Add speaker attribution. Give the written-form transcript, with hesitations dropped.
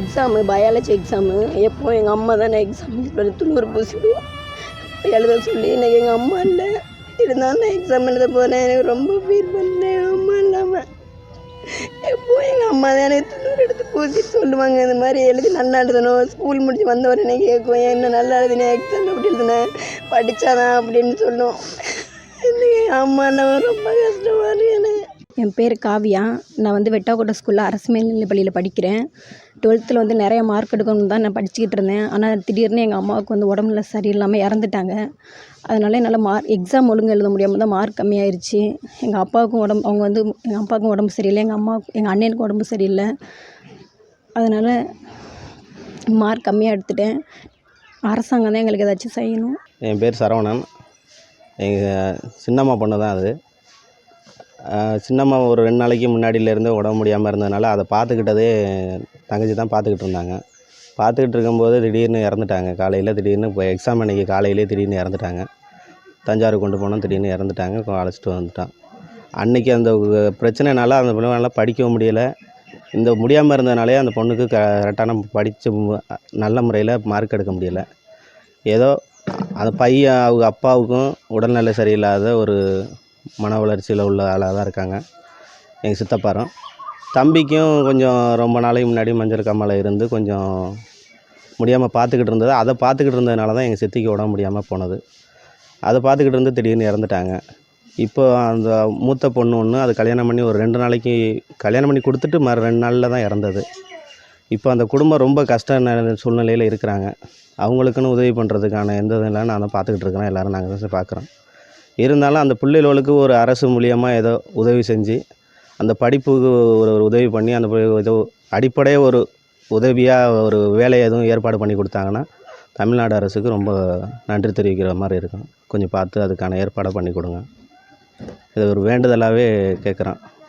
Speaker 1: Exam biology exam. எப்போவும் எங்கள் அம்மா தானே எக்ஸாம் துளுர் பூசிடுவோம் எழுத சொல்லி. இன்றைக்கி எங்கள் அம்மா இல்லை, இருந்தாலும் நான் எக்ஸாம் எழுத போகிறேன். எனக்கு ரொம்ப ஃபீல் பண்ணேன் அம்மா இல்லாமல். எப்போவும் எங்கள் அம்மா தான் எனக்கு துளுர் எடுத்து பூசிட்டு சொல்லுவாங்க, இந்த மாதிரி எழுதி நல்லா எழுதணும். ஸ்கூல் முடிச்சு வந்த உடனே கேட்கும், என்ன நல்லா எழுதினேன், எக்ஸாம் எப்படி எழுதினேன், படித்தாதான் அப்படின்னு சொல்லும். எனக்கு அம்மா இல்லாமல் ரொம்ப கஷ்டமாக இருக்கு எனக்கு. என் பேர் காவியா. நான் வெட்டாக்கோட்டை ஸ்கூலில் அரசு மேல்நிலைப் பள்ளியில் படிக்கிறேன். 12th நிறைய மார்க் எடுக்கணும்னு தான் நான் படிச்சுக்கிட்டு இருந்தேன். ஆனால் திடீர்னு எங்கள் அம்மாவுக்கு உடம்புல சரியில்லாமல் இறந்துட்டாங்க. அதனால் என்னால் எக்ஸாம் ஒழுங்காக எழுத முடியாமல் தான் மார்க் கம்மியாயிருச்சு. எங்கள் அப்பாவுக்கும் எங்கள் அப்பாவுக்கும் உடம்பு சரியில்லை, எங்கள் அண்ணனுக்கும் உடம்பு சரியில்லை. அதனால் மார்க் கம்மியாக எடுத்துட்டேன். அரசாங்கம் தான் எங்களுக்கு ஏதாச்சும் செய்யணும்.
Speaker 2: என் பேர் சரவணன். எங்கள் சின்னம்மா பொண்ணு தான் அது. சின்னம்மா ஒரு 2 நாளைக்கு முன்னாடியிலேருந்து உடம்பு முடியாமல் இருந்ததுனால அதை பார்த்துக்கிட்டதே தங்கச்சி தான் பார்த்துக்கிட்டு இருந்தாங்க. பார்த்துக்கிட்டு இருக்கும்போது திடீர்னு இறந்துட்டாங்க. காலையில் திடீர்னு இப்போ எக்ஸாம் அன்றைக்கி காலையிலே திடீர்னு இறந்துட்டாங்க. தஞ்சாவூர் கொண்டு போனோம், திடீர்னு இறந்துட்டாங்க. அழைச்சிட்டு வந்துட்டான். அன்றைக்கி அந்த பிரச்சனைனால அந்த பொண்ணால் படிக்கவும் முடியலை. இந்த முடியாமல் இருந்ததுனாலே அந்த பொண்ணுக்கு கரெக்டான படித்து நல்ல முறையில் மார்க் எடுக்க முடியலை. ஏதோ அந்த பையன் அவங்க அப்பாவுக்கும் உடல்நிலை சரியில்லாத ஒரு மன வளர்ச்சியில் உள்ள ஆளாக தான் இருக்காங்க. எங்கள் சித்தப்பாரும் தம்பிக்கும் கொஞ்சம் ரொம்ப நாளைக்கு முன்னாடி மஞ்சள் காமாலை இருந்து கொஞ்சம் முடியாமல் பார்த்துக்கிட்டு இருந்தது. அதை பார்த்துக்கிட்டு இருந்ததுனால தான் எங்கள் சித்திக்கு உடம்பு முடியாமல் போனது. அதை பார்த்துக்கிட்டு இருந்து திடீர்னு இறந்துட்டாங்க. இப்போ அந்த மூத்த பொண்ணு ஒன்று அது கல்யாணம் பண்ணி ஒரு 2 நாளைக்கு கல்யாணம் பண்ணி கொடுத்துட்டு 2 நாளில் தான் இறந்தது. இப்போ அந்த குடும்பம் ரொம்ப கஷ்ட சூழ்நிலையில் இருக்கிறாங்க. அவங்களுக்குன்னு உதவி பண்ணுறதுக்கான எந்த இதுவும் இல்லை. நான் தான் பார்த்துக்கிட்டு இருக்கிறேன். எல்லோரும் நாங்கள் தான் பார்க்குறோம். இருந்தாலும் அந்த பிள்ளைகளுக்கு ஒரு அரசு மூலியமாக ஏதோ உதவி செஞ்சு அந்த படிப்புக்கு ஒரு உதவி பண்ணி அந்த ஏதோ அடிப்படையாக ஒரு உதவியாக ஒரு வேலையை எதுவும் ஏற்பாடு பண்ணி கொடுத்தாங்கன்னா தமிழ்நாடு அரசுக்கு ரொம்ப நன்றி தெரிவிக்கிற மாதிரி இருக்கும். கொஞ்சம் பார்த்து அதுக்கான ஏற்பாடை பண்ணி கொடுங்க. இது ஒரு வேண்டுதலாகவே கேட்குறேன்.